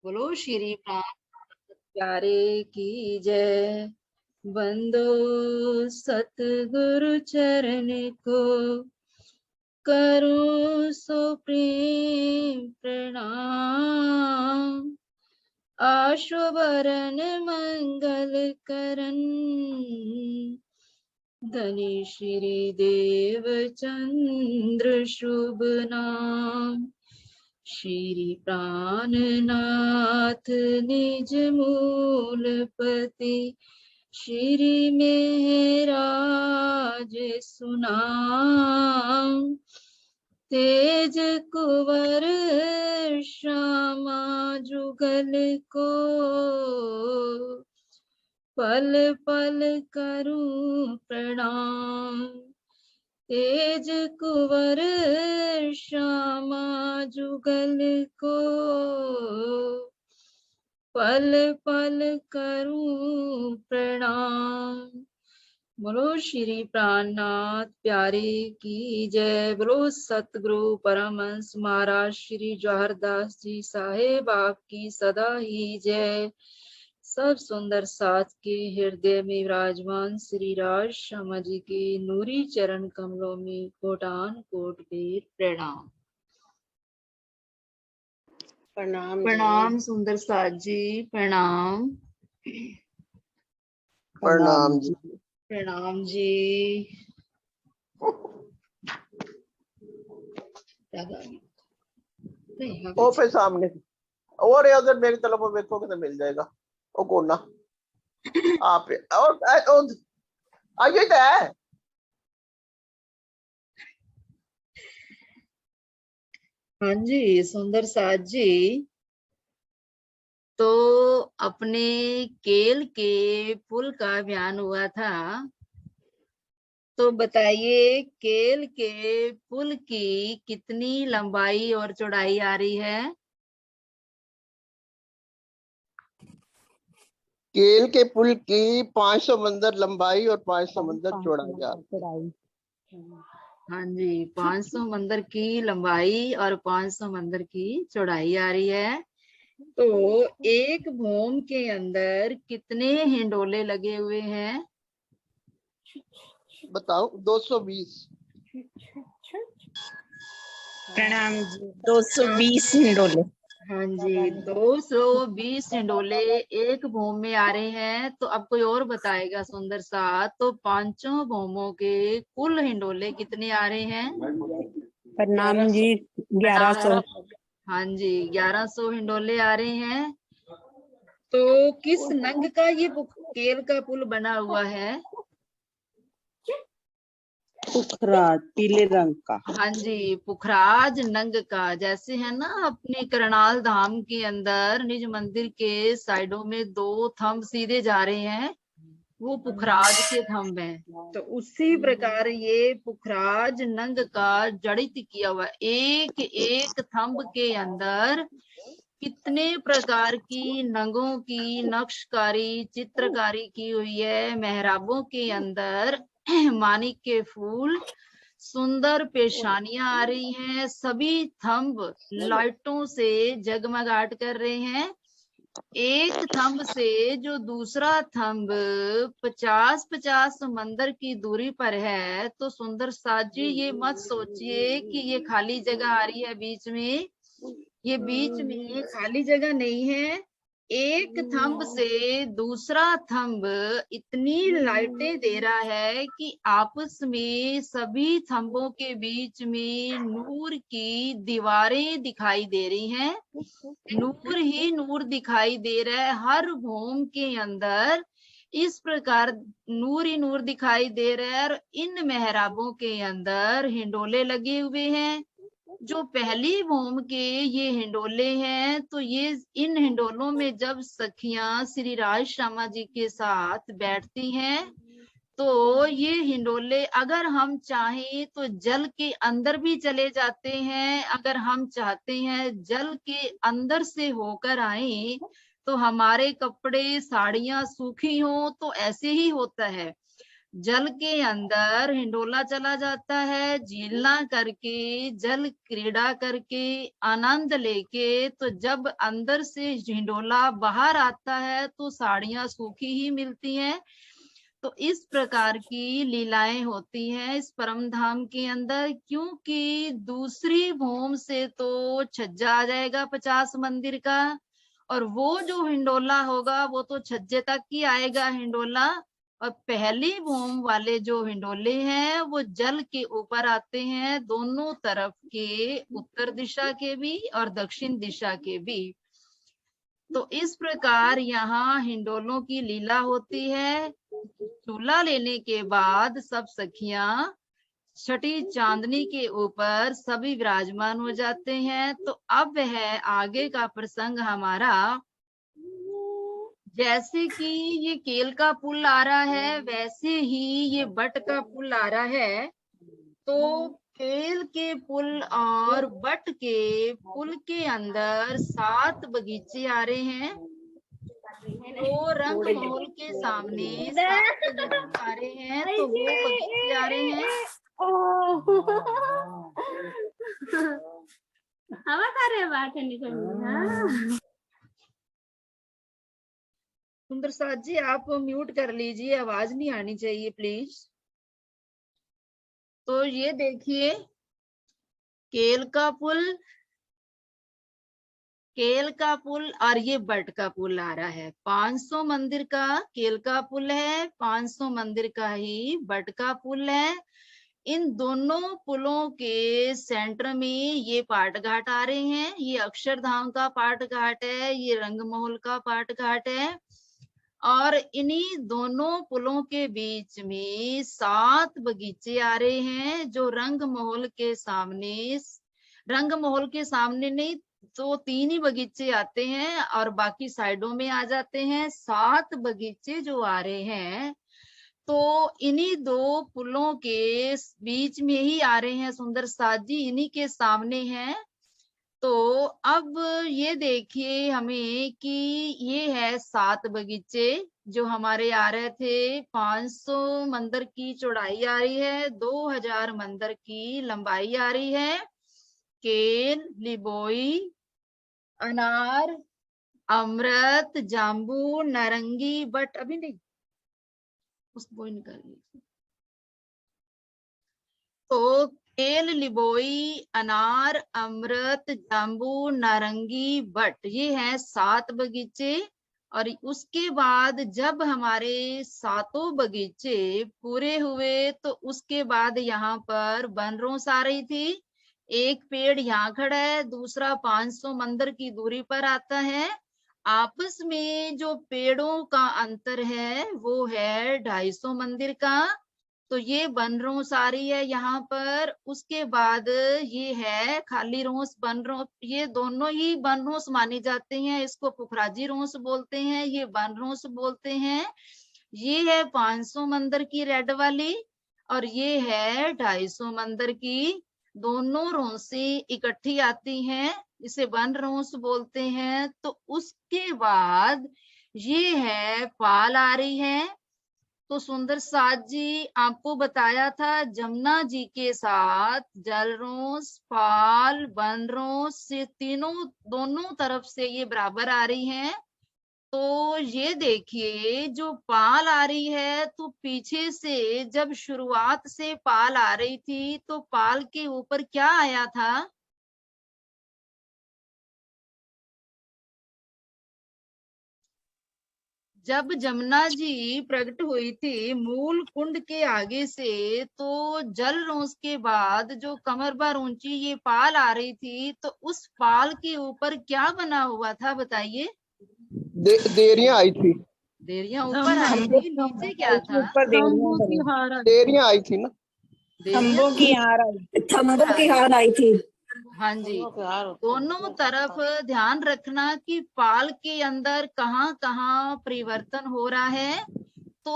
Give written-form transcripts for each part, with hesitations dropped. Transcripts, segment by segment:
बोलो श्री प्राण प्यारे की जय। बंदो सतगुरु चरण को, करो सो प्रेम प्रणाम। आशु बरन मंगल करन, धनी श्री देव चंद्र शुभ नाम। श्री प्राणनाथ निज मूलपति, श्री मेहराज सुनाम। तेज कुंवर श्यामा जुगल को, पल पल करूं प्रणाम। तेज कुंवर श्यामा जुगल को, पल पल करूं प्रणाम। बोलो श्री प्राणनाथ प्यारे की जय। बोलो सतगुरु परमहंस महाराज श्री जवाहरदास जी साहेब आपकी सदा ही जय। सब सुंदर साथ के हृदय में विराजमान श्री राज श्यामा जी के नूरी चरण कमलों में कोटान कोट बेर प्रणाम। प्रणाम प्रणाम सुंदर साथ जी, प्रणाम। प्रणाम जी। प्रणाम जी। ओ पे सामने और उधर मेरी तरफ देखोगे तो मिल जाएगा। ओ कोना आप और आइए तो है। हाँ जी सुंदर साथ जी, तो अपने केल के पुल का बयान हुआ था, तो बताइए केल के पुल की कितनी लंबाई और चौड़ाई आ रही है? केल के पुल की 500 मीटर लंबाई और 500 मीटर चौड़ाई। हाँ जी 500 मीटर की लंबाई और 500 मीटर की चौड़ाई आ रही है। तो एक भूम के अंदर कितने हिंडोले लगे हुए हैं? बताओ 220। प्रणाम जी 220 हिंडोले। हाँ जी 220 हिंडोले एक भूम में आ रहे हैं। तो अब कोई और बताएगा सुंदर साथ, तो पांचों भूमों के कुल हिंडोले कितने आ रहे हैं? प्रणाम जी 1100। हाँ जी 1100 हिंडोले आ रहे हैं। तो किस नंग का ये केल का पुल बना हुआ है? पुखराज पीले रंग का। हाँ जी पुखराज नंग का। जैसे है ना अपने करनाल धाम के अंदर निज मंदिर के साइडों में 2 थंब सीधे जा रहे हैं, वो पुखराज के थंब हैं। तो उसी प्रकार ये पुखराज नंग का जड़ित किया हुआ एक एक थंब के अंदर कितने प्रकार की नंगों की नक्शकारी चित्रकारी की हुई है। मेहराबों के अंदर मानिक के फूल, सुंदर पेशानियां आ रही हैं, सभी थंब लाइटों से जगमगाट कर रहे हैं। एक थंब से जो दूसरा थंब 50-50 समंदर की दूरी पर है। तो सुंदर साथ जी ये मत सोचिए कि ये खाली जगह आ रही है बीच में, ये बीच में ये खाली जगह नहीं है। एक थंब से दूसरा थंब इतनी लाइटें दे रहा है कि आपस में सभी थंबों के बीच में नूर की दीवारें दिखाई दे रही हैं। नूर ही नूर दिखाई दे रहा है हर भूम के अंदर। इस प्रकार नूर ही नूर दिखाई दे रहा है। और इन मेहराबों के अंदर हिंडोले लगे हुए हैं। जो पहली भूम के ये हिंडोले हैं, तो ये इन हिंडोलों में जब सखियां श्री राज श्यामा जी के साथ बैठती हैं, तो ये हिंडोले अगर हम चाहें तो जल के अंदर भी चले जाते हैं। अगर हम चाहते हैं जल के अंदर से होकर आए, तो हमारे कपड़े साड़ियां सूखी हो तो ऐसे ही होता है। जल के अंदर हिंडोला चला जाता है, झीलना करके, जल क्रीड़ा करके, आनंद लेके। तो जब अंदर से हिंडोला बाहर आता है तो साड़ियां सूखी ही मिलती हैं। तो इस प्रकार की लीलाएं होती हैं इस परम धाम के अंदर, क्योंकि दूसरी भूमि से तो छज्जा आ जाएगा 50 मंदिर का, और वो जो हिंडोला होगा वो तो छज्जे तक ही आएगा हिंडोला। और पहली भूमि वाले जो हिंडोले हैं वो जल के ऊपर आते हैं, दोनों तरफ के, उत्तर दिशा के भी और दक्षिण दिशा के भी। तो इस प्रकार यहाँ हिंडोलों की लीला होती है। चूल्हा लेने के बाद सब सखियां छठी चांदनी के ऊपर सभी विराजमान हो जाते हैं। तो अब है आगे का प्रसंग हमारा, जैसे कि ये केल का पुल आ रहा है वैसे ही ये बट का पुल आ रहा है। तो केल के पुल और बट के पुल के अंदर 7 बगीचे आ रहे हैं। तो रंग महल के सामने 7 बगीचे आ रहे हैं, तो वो बगीचे आ रहे हैं। हवा खा रहे बात है निकल। सुंदर साथ जी आप म्यूट कर लीजिए, आवाज नहीं आनी चाहिए प्लीज। तो ये देखिए केल का पुल और ये बट का पुल आ रहा है। 500 मंदिर का केल का पुल है, 500 मंदिर का ही बट का पुल है। इन दोनों पुलों के सेंटर में ये पाट घाट आ रहे हैं। ये अक्षरधाम का पाट घाट है, ये रंगमहल का पाट घाट है। और इन्हीं दोनों पुलों के बीच में 7 बगीचे आ रहे हैं, जो रंगमहल के सामने नहीं तो 3 ही बगीचे आते हैं और बाकी साइडों में आ जाते हैं। 7 बगीचे जो आ रहे हैं तो इन्हीं 2 पुलों के बीच में ही आ रहे हैं सुंदर साथ जी, इन्हीं के सामने हैं। तो अब ये देखिए हमें कि ये है 7 बगीचे जो हमारे आ रहे थे। 500 मंदिर की चौड़ाई आ रही है, 2000 मंदिर की लंबाई आ रही है। केल, लिबोई, अनार, अमृत, जाम्बू, नारंगी, बट अभी नहीं, उस वो निकाल लीजिए। तो केल, लिबोई, अनार, अमृत, जाम्बू, नारंगी, बट, ये हैं 7 बगीचे। और उसके बाद जब हमारे 7 बगीचे पूरे हुए तो उसके बाद यहाँ पर बनरोस आ रही थी। एक पेड़ यहाँ खड़ा है, दूसरा 500 मंदिर की दूरी पर आता है। आपस में जो पेड़ों का अंतर है वो है 250 मंदिर का। तो ये बन रोस आ रही है यहाँ पर। उसके बाद ये है खाली रोस, बन रोस, ये दोनों ही बन रोस माने जाते हैं। इसको पुखराजी रोस बोलते हैं, ये बन रोस बोलते हैं। ये है 500 मंदिर की रेड वाली और ये है 250 मंदिर की। दोनों रोसें इकट्ठी आती हैं, इसे बन रोस बोलते हैं। तो उसके बाद ये है पाल आ रही है। तो सुंदर साथ जी आपको बताया था जमुना जी के साथ जलरोस, पाल, बनरोस से दोनों तरफ से ये बराबर आ रही हैं। तो ये देखिए जो पाल आ रही है तो पीछे से जब शुरुआत से पाल आ रही थी तो पाल के ऊपर क्या आया था? जब जमुना जी प्रकट हुई थी मूल कुंड के आगे से, तो जल रोस के बाद जो कमर भर ऊंची ये पाल आ रही थी, तो उस पाल के ऊपर क्या बना हुआ था बताइए? देरियां आई थी। देरियां ऊपर आई थी, नीचे क्या था? देरियां आई थी ना, खंभों की हार आई थी। हाँ जी, दोनों तरफ ध्यान रखना कि पाल के अंदर कहाँ कहाँ परिवर्तन हो रहा है। तो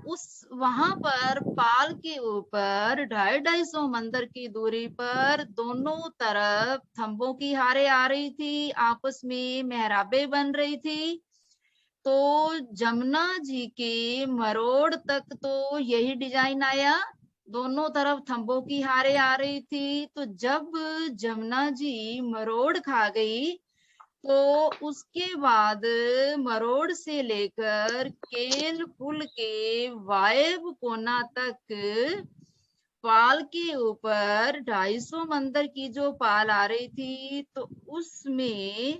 उस वहां पर पाल के ऊपर 250 मंदिर की दूरी पर दोनों तरफ थंबों की हारे आ रही थी, आपस में मेहराबे बन रही थी। तो जमुना जी के मरोड़ तक तो यही डिजाइन आया, दोनों तरफ थंबों की हारे आ रही थी। तो जब जमुना जी मरोड़ खा गई तो उसके बाद मरोड़ से लेकर केल पुल के वायव कोना तक पाल के ऊपर 250 मंदिर की जो पाल आ रही थी, तो उसमें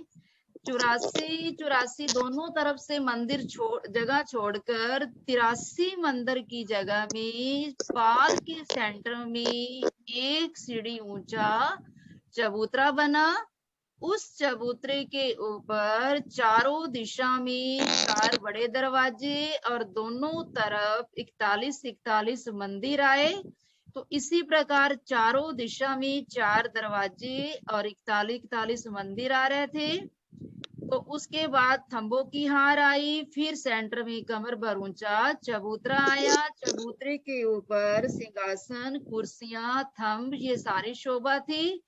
84 दोनों तरफ से मंदिर जगह छोड़कर 83 मंदिर की जगह में पाल के सेंटर में एक सीढ़ी ऊंचा चबूतरा बना। उस चबूतरे के ऊपर चारों दिशा में 4 बड़े दरवाजे और दोनों तरफ 41 मंदिर आए। तो इसी प्रकार चारों दिशा में 4 दरवाजे और 41 मंदिर आ रहे थे। तो उसके बाद थंबों की हार आई, फिर सेंटर में कमर भर ऊंचा चबूतरा आया। चबूतरे के ऊपर सिंहासन, कुर्सियां, थंब, ये सारी शोभा थी।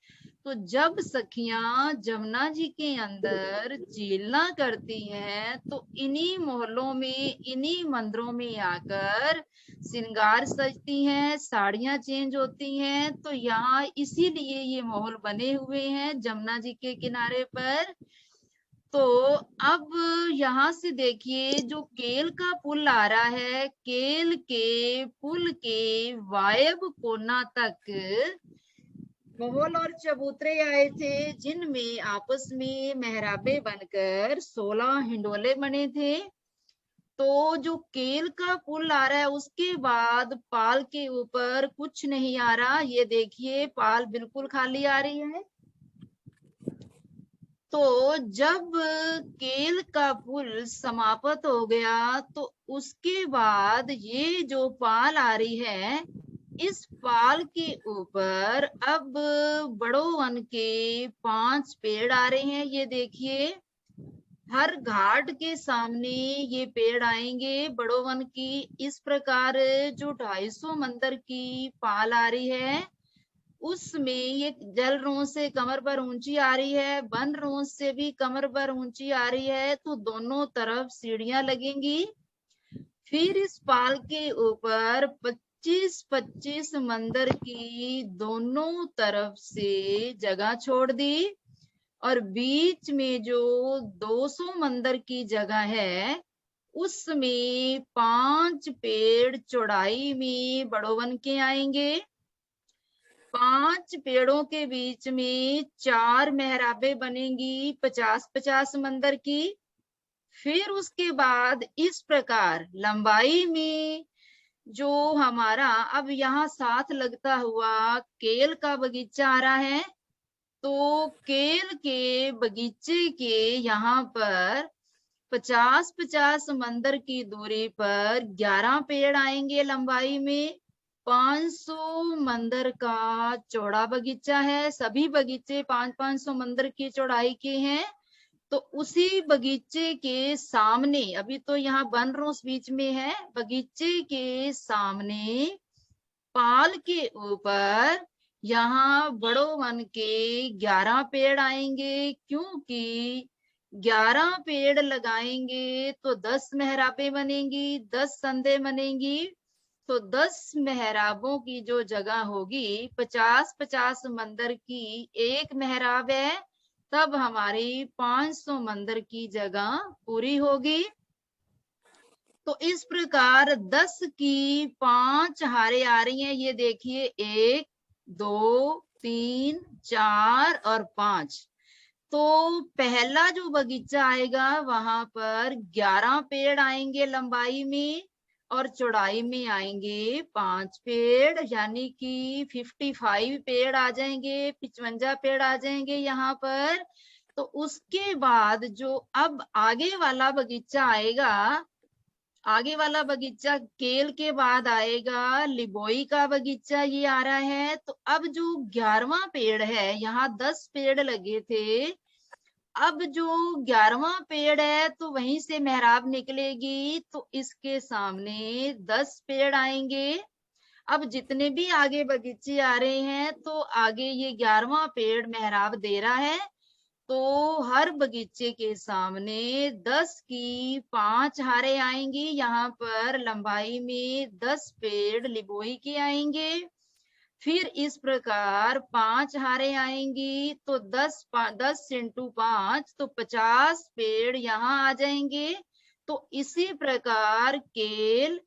तो जब सखियां जमुना जी के अंदर झीलना करती हैं तो इन्हीं मोहल्लों में, इन्हीं मंदिरों में आकर श्रृंगार सजती हैं, साड़ियां चेंज होती हैं। तो यहाँ इसीलिए ये महल बने हुए हैं जमुना जी के किनारे पर। तो अब यहाँ से देखिए, जो केल का पुल आ रहा है, केल के पुल के वायव्य कोना तक महल और चबूतरे आए थे, जिनमें आपस में मेहराबे बनकर 16 हिंडोले बने थे। तो जो केल का पुल आ रहा है उसके बाद पाल के ऊपर कुछ नहीं आ रहा, ये देखिए पाल बिल्कुल खाली आ रही है। तो जब केल का पुल समाप्त हो गया तो उसके बाद ये जो पाल आ रही है, इस पाल के ऊपर अब बड़ो वन के 5 पेड़ आ रहे हैं। ये देखिए, हर घाट के सामने ये पेड़ आएंगे बड़ो वन की। इस प्रकार जो 250 मंदिर की पाल आ रही है उसमें ये जल रों से कमर पर ऊंची आ रही है, बन रों से भी कमर पर ऊंची आ रही है। तो दोनों तरफ सीढ़ियां लगेंगी। फिर इस पाल के ऊपर 25-25 मंदिर की दोनों तरफ से जगह छोड़ दी, और बीच में जो 200 मंदिर की जगह है उसमें 5 पेड़ चौड़ाई में बड़ो वन के आएंगे। 5 पेड़ों के बीच में 4 मेहराबे बनेंगी 50-50 मंदिर की। फिर उसके बाद इस प्रकार लंबाई में जो हमारा अब यहाँ साथ लगता हुआ केल का बगीचा आ रहा है, तो केल के बगीचे के यहाँ पर 50-50 मंदिर की दूरी पर 11 पेड़ आएंगे लंबाई में। 500 मंदिर का चौड़ा बगीचा है, सभी बगीचे 500-500 मंदिर की चौड़ाई के हैं। तो उसी बगीचे के सामने, अभी तो यहाँ बन रोस बीच में है, बगीचे के सामने पाल के ऊपर यहाँ बड़ो वन के 11 पेड़ आएंगे, क्योंकि 11 पेड़ लगाएंगे तो 10 मेहराबें बनेंगी, 10 संदे बनेंगी। तो 10 मेहराबों की जो जगह होगी, 50-50 मंदिर की एक मेहराब है, तब हमारी 500 मंदिर की जगह पूरी होगी। तो इस प्रकार 10 की 5 हारे आ रही हैं। ये देखिए 1, 2, 3, 4 और 5। तो पहला जो बगीचा आएगा वहां पर 11 पेड़ आएंगे लंबाई में, और चौड़ाई में आएंगे 5 पेड़, यानी कि 55 पेड़ आ जाएंगे, 55 पेड़ आ जाएंगे यहाँ पर। तो उसके बाद जो अब आगे वाला बगीचा आएगा, आगे वाला बगीचा केल के बाद आएगा लिबोई का बगीचा, ये आ रहा है। तो अब जो 11वां पेड़ है, यहाँ 10 पेड़ लगे थे, अब जो 11वां पेड़ है तो वहीं से मेहराब निकलेगी, तो इसके सामने 10 पेड़ आएंगे। अब जितने भी आगे बगीचे आ रहे हैं तो आगे ये 11वां पेड़ मेहराब दे रहा है। तो हर बगीचे के सामने 10 की 5 हारे आएंगी। यहाँ पर लंबाई में 10 पेड़ लिबोई के आएंगे। फिर इस प्रकार 5 हारे आएंगी तो 10 इंटू 5 तो 50 पेड़ यहाँ आ जाएंगे। तो इसी प्रकार केल,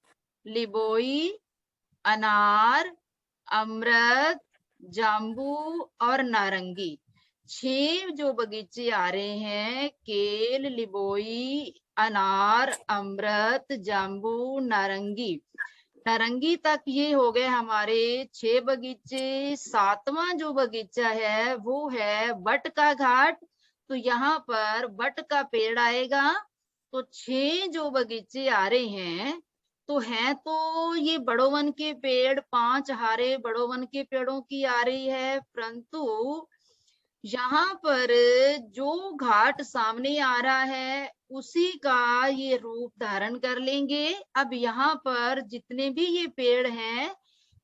लिबोई, अनार, अमृत, जाम्बू और नारंगी 6 जो बगीचे आ रहे हैं, केल, लिबोई, अनार, अमृत, जाम्बू, नारंगी तक ये हो गए हमारे 6 बगीचे। 7वां जो बगीचा है वो है बट का घाट। तो यहाँ पर बट का पेड़ आएगा। तो 6 जो बगीचे आ रहे हैं तो हैं तो ये बड़ो वन के पेड़, 5 हारे बड़ो वन के पेड़ों की आ रही है, परंतु यहाँ पर जो घाट सामने आ रहा है उसी का ये रूप धारण कर लेंगे। अब यहाँ पर जितने भी ये पेड़ हैं,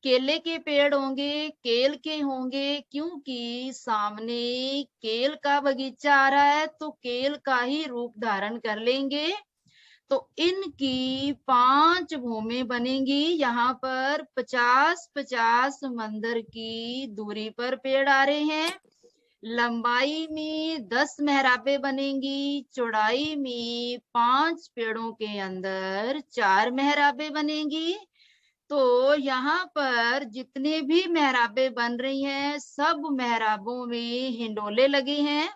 केले के पेड़ होंगे, केल के होंगे, क्योंकि सामने केल का बगीचा आ रहा है तो केल का ही रूप धारण कर लेंगे। तो इनकी 5 भूमि बनेंगी। यहाँ पर 50-50 मंदिर की दूरी पर पेड़ आ रहे हैं। लंबाई में 10 मेहराबे बनेंगी। चौड़ाई में 5 पेड़ों के अंदर 4 मेहराबे बनेंगी। तो यहाँ पर जितने भी मेहराबे बन रही हैं, सब मेहराबों में हिंडोले लगे हैं।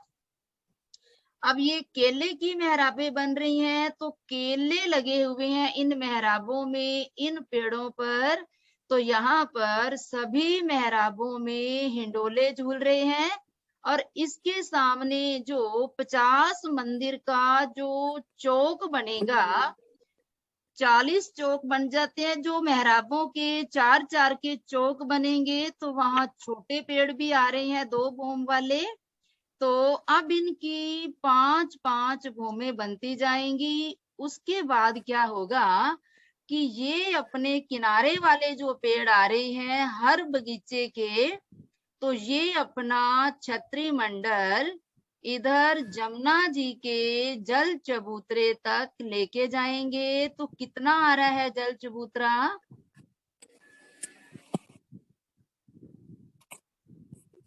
अब ये केले की मेहराबे बन रही हैं तो केले लगे हुए हैं इन मेहराबों में, इन पेड़ों पर। तो यहाँ पर सभी मेहराबों में हिंडोले झूल रहे हैं। और इसके सामने जो 50 मंदिर का जो चौक बनेगा, 40 चौक बन जाते हैं। जो मेहराबों के 4-4 के चौक बनेंगे तो वहां छोटे पेड़ भी आ रहे हैं 2 भूम वाले। तो अब इनकी 5-5 भूमें बनती जाएंगी। उसके बाद क्या होगा कि ये अपने किनारे वाले जो पेड़ आ रहे हैं हर बगीचे के, तो ये अपना छत्री मंडल इधर जमुना जी के जल चबूतरे तक लेके जाएंगे। तो कितना आ रहा है जल चबूतरा?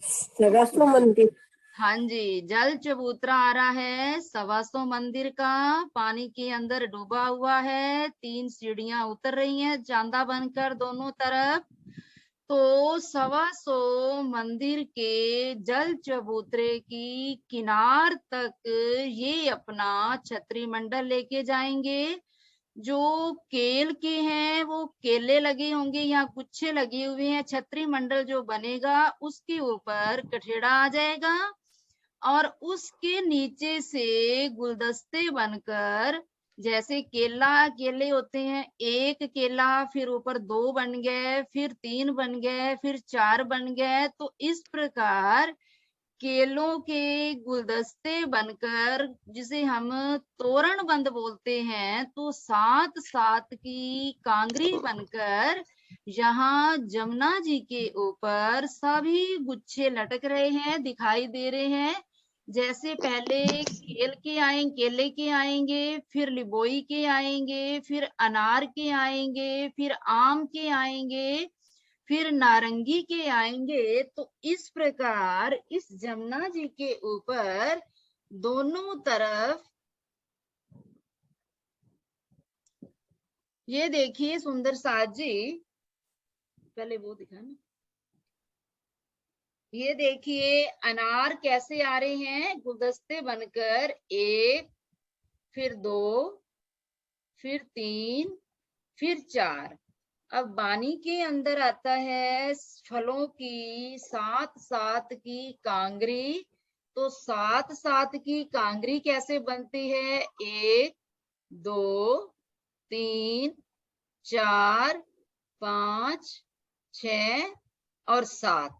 100 मंदिर। हाँ जी, जल चबूतरा आ रहा है 125 मंदिर का। पानी के अंदर डूबा हुआ है। 3 सीढ़ियां उतर रही हैं चांदा बनकर दोनों तरफ। तो 125 मंदिर के जल चबूतरे की किनार तक ये अपना छत्री मंडल लेके जाएंगे। जो केल के हैं वो केले लगे होंगे, यहाँ गुच्छे लगे हुए हैं। छत्री मंडल जो बनेगा उसके ऊपर कठेड़ा आ जाएगा और उसके नीचे से गुलदस्ते बनकर, जैसे केले होते हैं, 1 केला, फिर ऊपर 2 बन गए, फिर 3 बन गए, फिर 4 बन गए। तो इस प्रकार केलों के गुलदस्ते बनकर, जिसे हम तोरण बंद बोलते हैं, तो 7-7 की कांगरी बनकर यहाँ जमुना जी के ऊपर सभी गुच्छे लटक रहे हैं, दिखाई दे रहे हैं। जैसे पहले केले के आएंगे, फिर लिबोई के आएंगे, फिर अनार के आएंगे, फिर आम के आएंगे, फिर नारंगी के आएंगे। तो इस प्रकार इस जमुना जी के ऊपर दोनों तरफ, ये देखिए सुंदर साज जी, पहले वो दिखाना। ये देखिए अनार कैसे आ रहे हैं गुलदस्ते बनकर, 1, फिर 2, फिर 3, फिर 4। अब बानी के अंदर आता है फलों की 7-7 की कांगरी। तो 7-7 की कांगरी कैसे बनती है? 1, 2, 3, 4, 5, 6 और 7।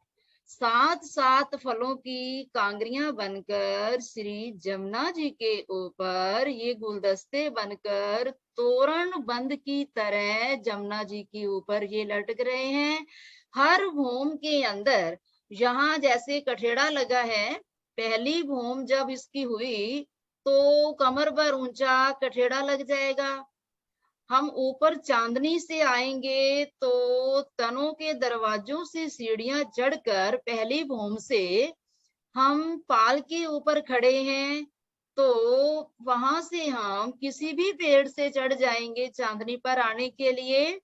7-7 फलों की कांगरियां बनकर श्री जमुना जी के ऊपर ये गुलदस्ते बनकर तोरण बंद की तरह जमुना जी के ऊपर ये लटक रहे हैं। हर भूम के अंदर यहाँ जैसे कठेड़ा लगा है, पहली भूम जब इसकी हुई तो कमर भर ऊंचा कठेड़ा लग जाएगा। हम ऊपर चांदनी से आएंगे तो तनों के दरवाजों से सीढ़ियां चढ़कर पहली भूम से हम पाल के ऊपर खड़े हैं, तो वहां से हम किसी भी पेड़ से चढ़ जाएंगे चांदनी पर आने के लिए।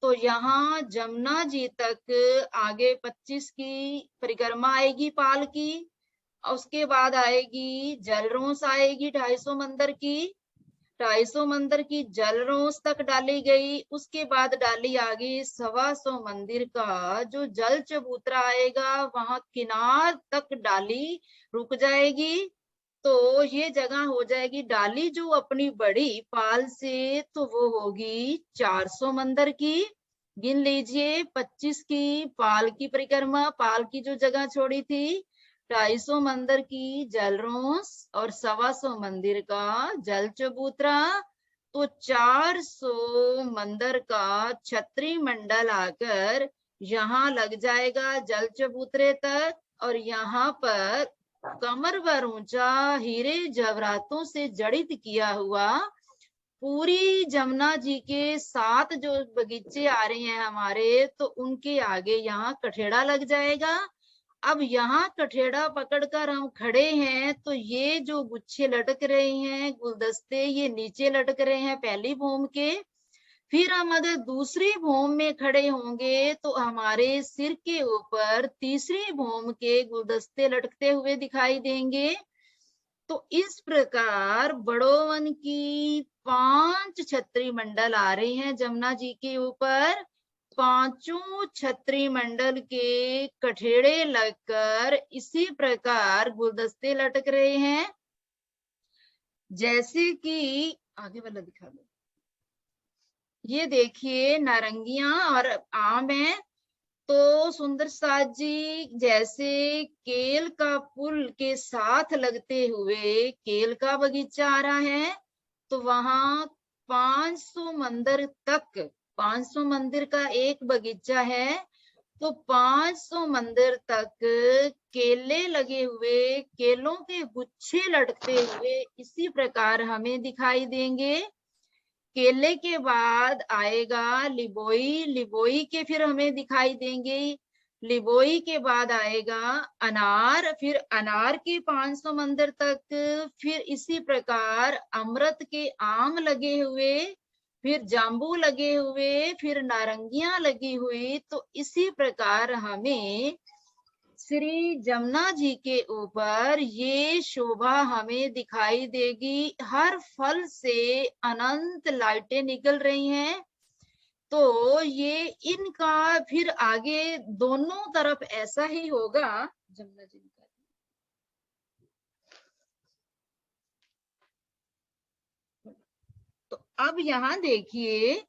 तो यहाँ जमुना जी तक आगे 25 की परिक्रमा आएगी पाल की, उसके बाद आएगी जलरोस आएगी 250 मंदिर की, 250 मंदिर की जलरोस तक डाली गई। उसके बाद डाली आगे 125 मंदिर का जो जल चबूतरा आएगा, वहां किनार तक डाली रुक जाएगी। तो ये जगह हो जाएगी डाली जो अपनी बड़ी पाल से, तो वो होगी 400 मंदिर की। गिन लीजिए 25 की पाल की परिक्रमा, पाल की जो जगह छोड़ी थी, 250 मंदिर की जलरोस और 125 मंदिर का जल चबूतरा। तो 400 मंदिर का छत्री मंडल आकर यहाँ लग जाएगा जल चबूतरे तक, और यहाँ पर कमर भर ऊंचा हीरे जवाहरातों से जड़ित किया हुआ पूरी जमुना जी के 7 जो बगीचे आ रहे हैं हमारे, तो उनके आगे यहाँ कठेड़ा लग जाएगा। अब यहाँ कठेड़ा पकड़कर हम खड़े हैं, तो ये जो गुच्छे लटक रहे हैं गुलदस्ते, ये नीचे लटक रहे हैं पहली भूम के। फिर हम अगर दूसरी भूम में खड़े होंगे तो हमारे सिर के ऊपर तीसरी भूम के गुलदस्ते लटकते हुए दिखाई देंगे। तो इस प्रकार बड़ोवन की 5 छत्री मंडल आ रहे हैं जमुना जी के ऊपर। 5 छत्री मंडल के कठेड़े लगकर इसी प्रकार गुलदस्ते लटक रहे हैं। जैसे कि आगे वाला दिखा दो, ये देखिए नारंगियां और आम है। तो सुंदर साथ जी जैसे केल का पुल के साथ लगते हुए केल का बगीचा आ रहा है, तो वहां 500 मंदिर तक, 500 मंदिर का एक बगीचा है, तो 500 मंदिर तक केले लगे हुए, केलों के गुच्छे लटकते हुए इसी प्रकार हमें दिखाई देंगे। केले के बाद आएगा लिबोई, लिबोई के फिर हमें दिखाई देंगे, लिबोई के बाद आएगा अनार, फिर अनार के 500 मंदिर तक, फिर इसी प्रकार अमृत के आम लगे हुए, फिर जाम्बू लगे हुए, फिर नारंगियां लगी हुई। तो इसी प्रकार हमें श्री जमुना जी के ऊपर ये शोभा हमें दिखाई देगी। हर फल से अनंत लाइटें निकल रही हैं। तो ये इनका फिर आगे दोनों तरफ ऐसा ही होगा। जमुना जी तो अब यहाँ देखिए,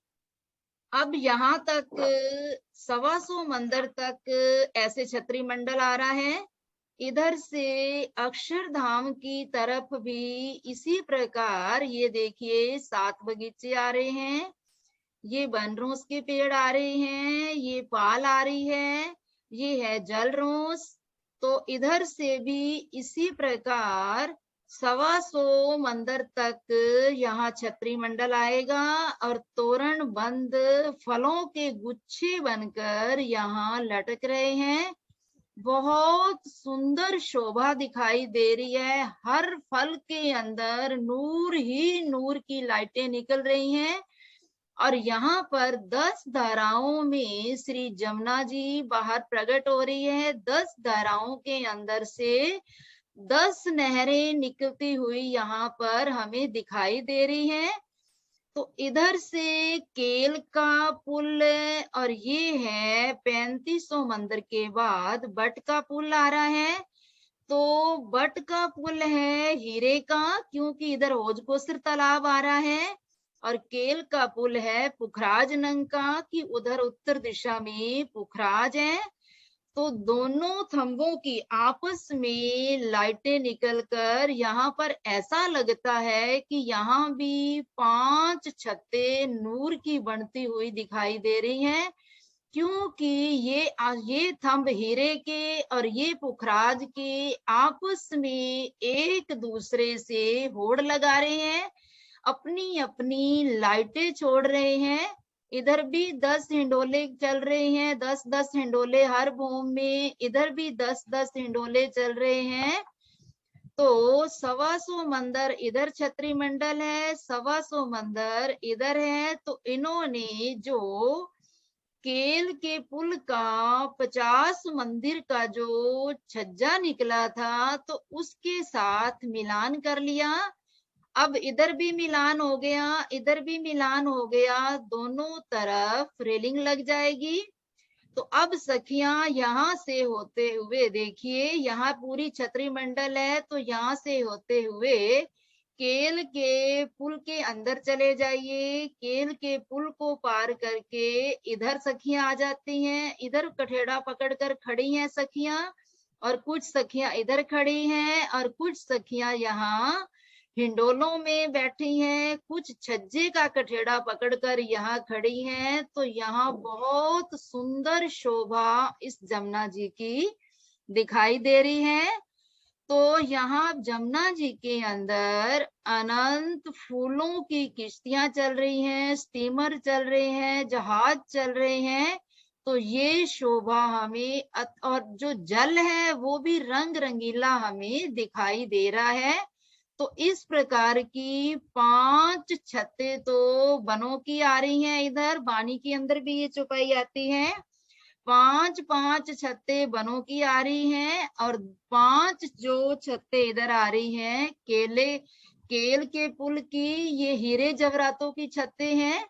अब यहाँ तक 125 मंदिर तक ऐसे छत्री मंडल आ रहा है। इधर से अक्षरधाम की तरफ भी इसी प्रकार ये देखिए 7 बगीचे आ रहे हैं, ये बनरोस के पेड़ आ रहे हैं, ये पाल आ रही है, ये है जलरोस। तो इधर से भी इसी प्रकार 125 मंदिर तक यहाँ छत्री मंडल आएगा, और तोरण बंद फलों के गुच्छे बनकर यहाँ लटक रहे हैं। बहुत सुंदर शोभा दिखाई दे रही है। हर फल के अंदर नूर ही नूर की लाइटें निकल रही हैं, और यहाँ पर 10 धाराओं में श्री जमुना जी बाहर प्रकट हो रही है। 10 धाराओं के अंदर से 10 नहरें निकलती हुई यहाँ पर हमें दिखाई दे रही हैं। तो इधर से केल का पुल, और ये है 3500 मंदिर के बाद बट का पुल आ रहा है। तो बट का पुल है हीरे का, क्योंकि इधर हौजकोसर तालाब आ रहा है, और केल का पुल है पुखराज नंग का, कि उधर उत्तर दिशा में पुखराज है। तो दोनों थंबों की आपस में लाइटें निकलकर यहाँ पर ऐसा लगता है कि यहाँ भी 5 छतें नूर की बनती हुई दिखाई दे रही हैं। क्योंकि ये थंब हीरे के और ये पुखराज के आपस में एक दूसरे से होड़ लगा रहे हैं, अपनी अपनी लाइटें छोड़ रहे हैं। इधर भी 10 हिंडोले चल रहे हैं, 10-10 हिंडोले हर भूम में, इधर भी 10-10 हिंडोले चल रहे हैं। तो 125 मंदिर इधर छतरी मंडल है, 125 मंदिर इधर है। तो इन्होंने जो केल के पुल का 50 मंदिर का जो छज्जा निकला था, तो उसके साथ मिलान कर लिया। अब इधर भी मिलान हो गया, इधर भी मिलान हो गया, दोनों तरफ रेलिंग लग जाएगी। तो अब सखियां यहाँ से होते हुए, देखिए यहाँ पूरी छतरी मंडल है, तो यहाँ से होते हुए केल के पुल के अंदर चले जाइए। केल के पुल को पार करके इधर सखियां आ जाती हैं, इधर कठेड़ा पकड़कर खड़ी हैं सखियां, और कुछ सखियां इधर खड़ी हैं, और कुछ सखियां यहाँ हिंडोलों में बैठी हैं, कुछ छज्जे का कठेड़ा पकड़कर यहाँ खड़ी हैं। तो यहाँ बहुत सुंदर शोभा इस जमुना जी की दिखाई दे रही है। तो यहाँ जमुना जी के अंदर अनंत फूलों की किश्तियां चल रही हैं, स्टीमर चल रहे हैं, जहाज चल रहे हैं। तो ये शोभा हमें और जो जल है वो भी रंग रंगीला हमें दिखाई दे रहा है। तो इस प्रकार की 5 छतें तो बनों की आ रही हैं, इधर बानी के अंदर भी ये चौपाई आती है। 5-5 छतें बनों की आ रही हैं, और 5 जो छतें इधर आ रही हैं केल के पुल की, ये हीरे जवरातों की छतें हैं।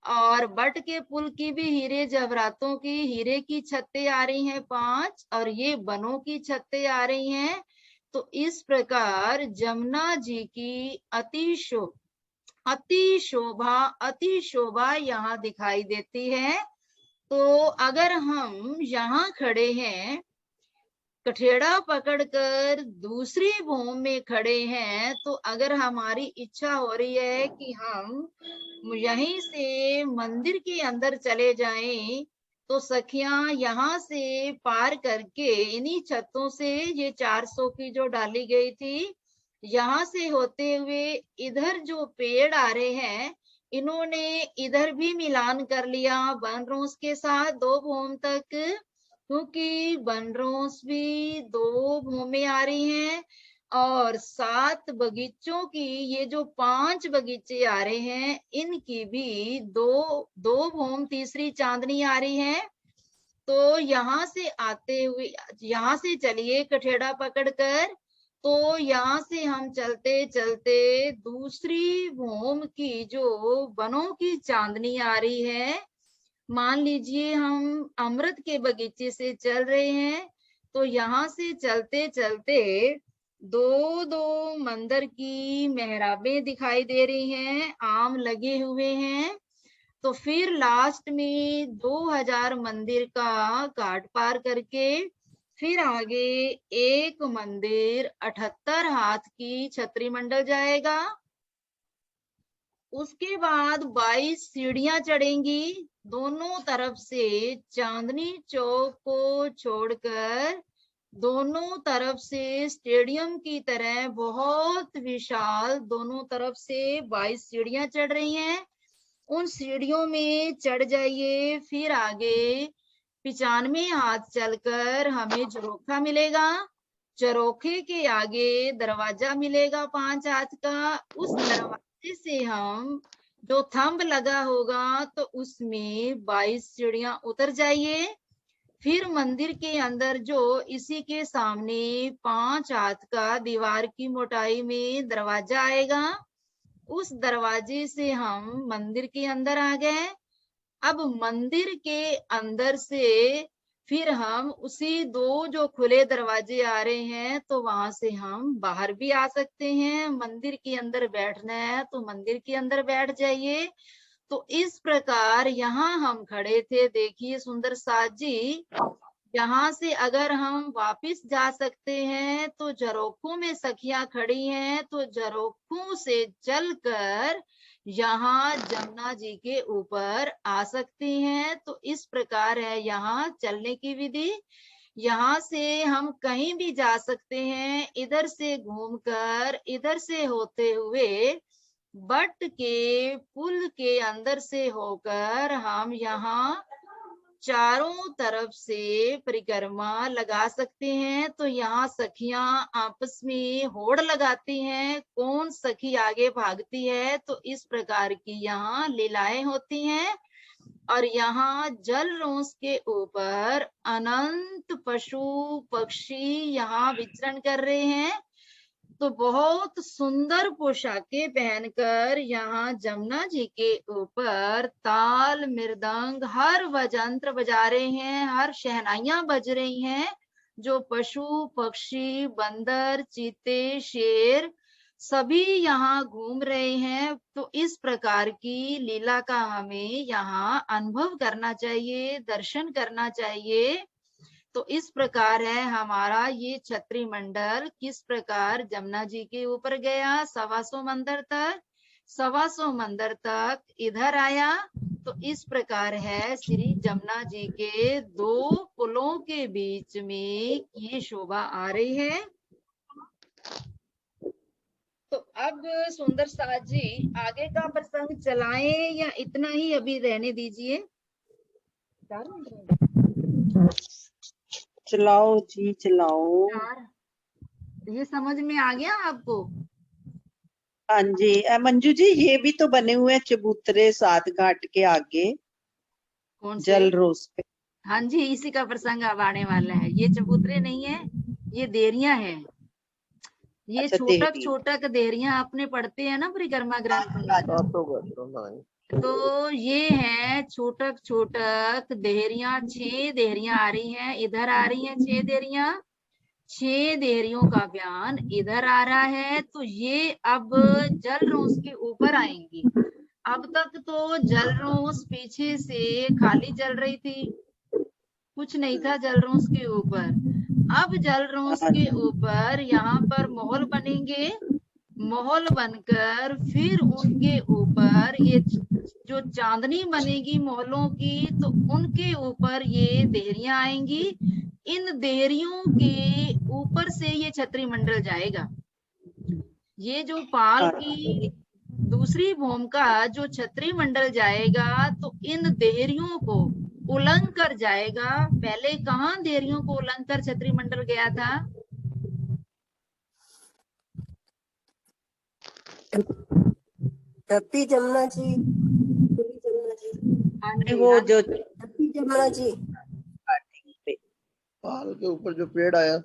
और बट के पुल की भी हीरे जवरातों की, हीरे की छतें आ रही हैं 5, और ये बनों की छतें आ रही हैं। तो इस प्रकार जमुना जी की अति शोभा यहाँ दिखाई देती है। तो अगर हम यहाँ खड़े हैं, कठेड़ा पकड़कर दूसरी भूमि में खड़े हैं, तो अगर हमारी इच्छा हो रही है कि हम यहीं से मंदिर के अंदर चले जाएं, तो सखियां यहाँ से पार करके इन्हीं छतों से, ये 400 की जो डाली गई थी, यहाँ से होते हुए इधर जो पेड़ आ रहे हैं, इन्होंने इधर भी मिलान कर लिया बनरोस के साथ 2 भूमि तक, क्योंकि बनरोस भी 2 भूमि आ रही हैं। और 7 बगीचों की, ये जो 5 बगीचे आ रहे हैं, इनकी भी 2 भूमि तीसरी चांदनी आ रही है। तो यहाँ से आते हुए, यहाँ से चलिए कठेड़ा पकड़कर, तो यहाँ से हम चलते चलते दूसरी भूमि की जो बनों की चांदनी आ रही है, मान लीजिए हम अमृत के बगीचे से चल रहे हैं, तो यहाँ से चलते चलते 2-2 मंदिर की मेहराबें दिखाई दे रही हैं, आम लगे हुए हैं। तो फिर लास्ट में 2000 मंदिर का घाट पार करके फिर आगे एक मंदिर 78 हाथ की छतरी मंडल जाएगा। उसके बाद 22 सीढ़ियां चढ़ेंगी, दोनों तरफ से चांदनी चौक को छोड़कर दोनों तरफ से स्टेडियम की तरह बहुत विशाल दोनों तरफ से 22 सीढ़ियां चढ़ रही हैं। उन सीढ़ियों में चढ़ जाइए, फिर आगे 95 हाथ चलकर हमें झरोखा मिलेगा। झरोखे के आगे दरवाजा मिलेगा 5 हाथ का। उस दरवाजे से हम जो थंब लगा होगा, तो उसमें 22 सीढ़ियां उतर जाइए। फिर मंदिर के अंदर जो इसी के सामने 5 हाथ का दीवार की मोटाई में दरवाजा आएगा, उस दरवाजे से हम मंदिर के अंदर आ गए। अब मंदिर के अंदर से फिर हम उसी 2 जो खुले दरवाजे आ रहे हैं, तो वहां से हम बाहर भी आ सकते हैं। मंदिर के अंदर बैठना है तो मंदिर के अंदर बैठ जाइए। तो इस प्रकार यहाँ हम खड़े थे, देखिए सुंदर साथ जी, यहाँ से अगर हम वापिस जा सकते हैं, तो झरोखों में सखियां खड़ी हैं, तो झरोखों से चलकर यहाँ जमुना जी के ऊपर आ सकती हैं। तो इस प्रकार है यहाँ चलने की विधि। यहाँ से हम कहीं भी जा सकते हैं, इधर से घूमकर इधर से होते हुए बट के पुल के अंदर से होकर हम यहाँ चारों तरफ से परिक्रमा लगा सकते हैं। तो यहाँ सखियां आपस में होड़ लगाती हैं, कौन सखी आगे भागती है। तो इस प्रकार की यहाँ लीलाएं होती हैं। और यहाँ जल रोंस के ऊपर अनंत पशु पक्षी यहाँ विचरण कर रहे हैं। तो बहुत सुंदर पोशाकें पहनकर यहाँ जमुना जी के ऊपर ताल मृदंग हर वजंत्र बजा रहे हैं, हर शहनाइयां बज रही हैं। जो पशु पक्षी बंदर चीते शेर सभी यहाँ घूम रहे हैं। तो इस प्रकार की लीला का हमें यहाँ अनुभव करना चाहिए, दर्शन करना चाहिए। तो इस प्रकार है हमारा ये छत्री मंडल किस प्रकार जमुना जी के ऊपर गया 125 मंदिर तक, 125 मंदिर तक इधर आया। तो इस प्रकार है श्री जमुना जी के दो पुलों के बीच में ये शोभा आ रही है। तो अब सुंदर साथ जी आगे का प्रसंग चलाएं या इतना ही अभी रहने दीजिए? चलाओ जी चलाओ। ये समझ में आ गया आपको? हाँ जी मंजू जी, ये भी तो बने हुए हैं चबूतरे 7 घाट के आगे कौन से? जल रोस पे। हाँ जी, इसी का प्रसंग अब आने वाला है। ये चबूतरे नहीं है, ये देरियां हैं। ये अच्छा, छोटक देहरी। छोटक देरियां अपने पढ़ते हैं ना परिक्रमा ग्रंथ में। तो ये है छोटक छोटक देहरियां, 6 देहरियां आ रही हैं, इधर आ रही हैं 6 देहरियां, 6 देहरियों का बयान इधर आ रहा है। तो ये अब जल रोस के ऊपर आएंगी। अब तक तो जल रोस पीछे से खाली चल रही थी, कुछ नहीं था जल रोस के ऊपर। अब जल रोस के ऊपर यहाँ पर महल बनेंगे, महल बनकर फिर उनके ऊपर ये जो चांदनी बनेगी महलों की, तो उनके ऊपर ये देहरियां आएंगी। इन देहरियों के ऊपर से ये छत्री मंडल जाएगा। ये जो पाल की दूसरी भूमि का जो छत्री मंडल जाएगा, तो इन देहरियों को उलंघ कर जाएगा। पहले कहाँ देहरियों को उलंघ कर छत्री मंडल गया था? ढप्पी जमुना जी, खुली जमुना जी। हाँ जी, वो जो ढप्पी जमुना जी, पाल के ऊपर जो पेड़ आया,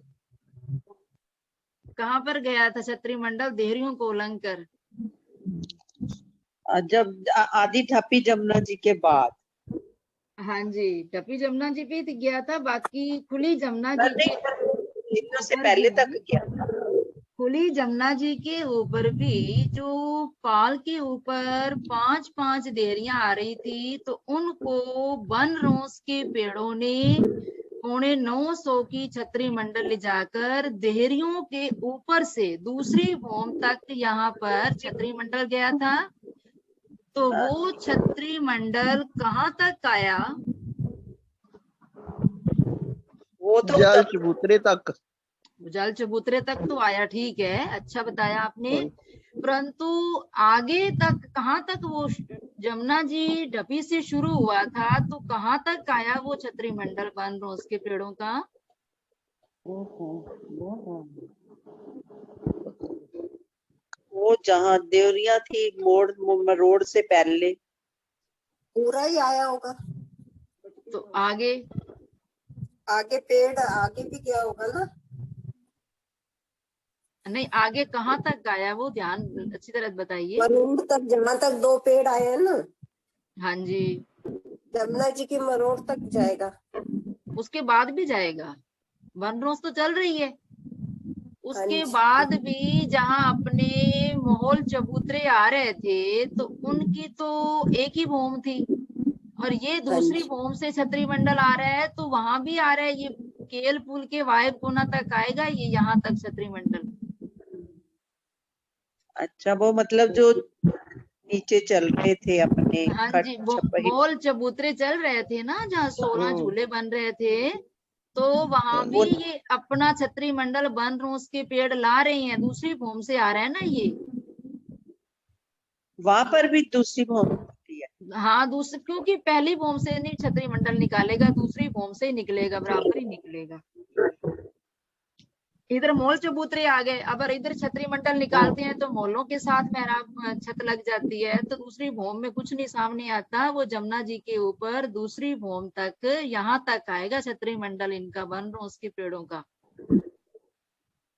कहाँ पर गया था छत्री मंडल देहरियों को उलंघ कर? जब आदि ठप्पी जमुना जी के बाद। हाँ जी, टपी जमुना जी पे गया था। बाकी खुली जमुना जी के से पहले तक किया था। खुली जमुना जी के ऊपर भी जो पाल के ऊपर 5-5 देहरियां आ रही थी, तो उनको वन रोस के पेड़ों ने 950 की छत्री मंडल ले जाकर देहरियों के ऊपर से दूसरी भूमि तक यहाँ पर छत्री मंडल गया था। तो वो छत्री मंडल कहाँ तक आया? वो तो जल चबूतरे तक। जल चबूतरे तक तो आया, ठीक है, अच्छा बताया आपने। परंतु आगे तक कहाँ तक वो जमुना जी ढपी से शुरू हुआ था, तो कहाँ तक आया वो छत्री मंडल वन रोज के पेड़ों का? वो जहाँ देवरिया थी रोड से पहले पूरा ही आया होगा। तो आगे आगे पेड़ आगे भी गया होगा ना? नहीं, आगे कहाँ तक आया वो ध्यान अच्छी तरह बताइए। मरोड़ तक, जहाँ तक 2 पेड़ आए हैं ना। हाँ जी, जमुना जी की मरोड़ तक जाएगा। उसके बाद भी जाएगा? वन रोज तो चल रही है, उसके हाँ जी। बाद भी जहाँ अपने माहौल चबूतरे आ रहे थे, तो उनकी तो एक ही भूमि थी, और ये दूसरी भूमि से छत्री मंडल आ रहा है, तो वहां भी आ रहा है। ये केल पुल के वायु कोना तक आएगा, ये यहाँ तक छत्री मंडल। अच्छा, वो मतलब जो नीचे चल रहे थे अपने हाँ खट जी, छपही। मॉल चबूतरे चल रहे थे ना, जहाँ 16 झूले बन रहे थे, तो वहां भी वो ये अपना छतरी मंडल बन रोस के पेड़ ला रहे हैं, दूसरी फॉर्म से आ रहा है ना ये। वहां पर भी दूसरी भूमि होती है। हाँ, दूसरी, क्योंकि पहली फॉर्म से नहीं छतरी मंडल निकालेगा, दूसरी फॉर्म से ही निकलेगा, बराबर ही निकलेगा। इधर मॉल चबूतरे आ गए, अगर इधर छतरी मंडल निकालते हैं तो मॉलों के साथ मेहराब छत लग जाती है, तो दूसरी भूमि में कुछ नहीं सामने आता, वो जमुना जी के ऊपर दूसरी भूमि तक, यहाँ तक आएगा छतरी मंडल इनका बन रहा उसके पेड़ों का।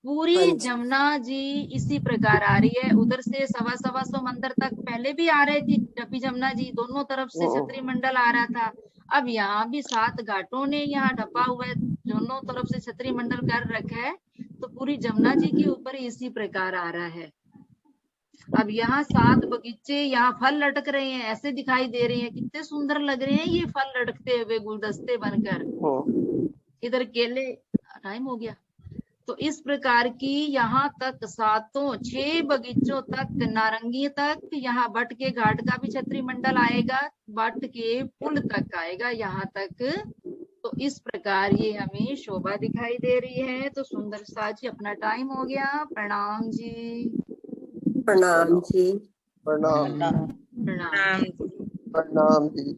पूरी हाँ जी। जमुना जी इसी प्रकार आ रही है, उधर से 125 मंदिर तक पहले भी आ रहे थी, डपी जमुना जी दोनों तरफ से छतरी मंडल आ रहा था। अब यहाँ भी 7 घाटों ने यहाँ ढपा हुआ है, दोनों तरफ से छतरी मंडल कर रखा है, तो पूरी जमुना जी के ऊपर इसी प्रकार आ रहा है। अब यहाँ 7 बगीचे, यहाँ फल लटक रहे हैं, ऐसे दिखाई दे रहे हैं, कितने सुंदर लग रहे हैं ये फल लटकते हुए गुलदस्ते बनकर। इधर केले, टाइम हो गया। तो इस प्रकार की यहाँ तक 6 बगीचों तक, नारंगी तक, यहाँ बट के घाट का भी छतरी मंडल आएगा, बट के पुल तक आएगा यहाँ तक। तो इस प्रकार ये हमें शोभा दिखाई दे रही है। तो सुंदर सा जी अपना टाइम हो गया। प्रणाम जी। प्रणाम जी। प्रणाम प्रणाम। प्रणाम। प्रणाम जी।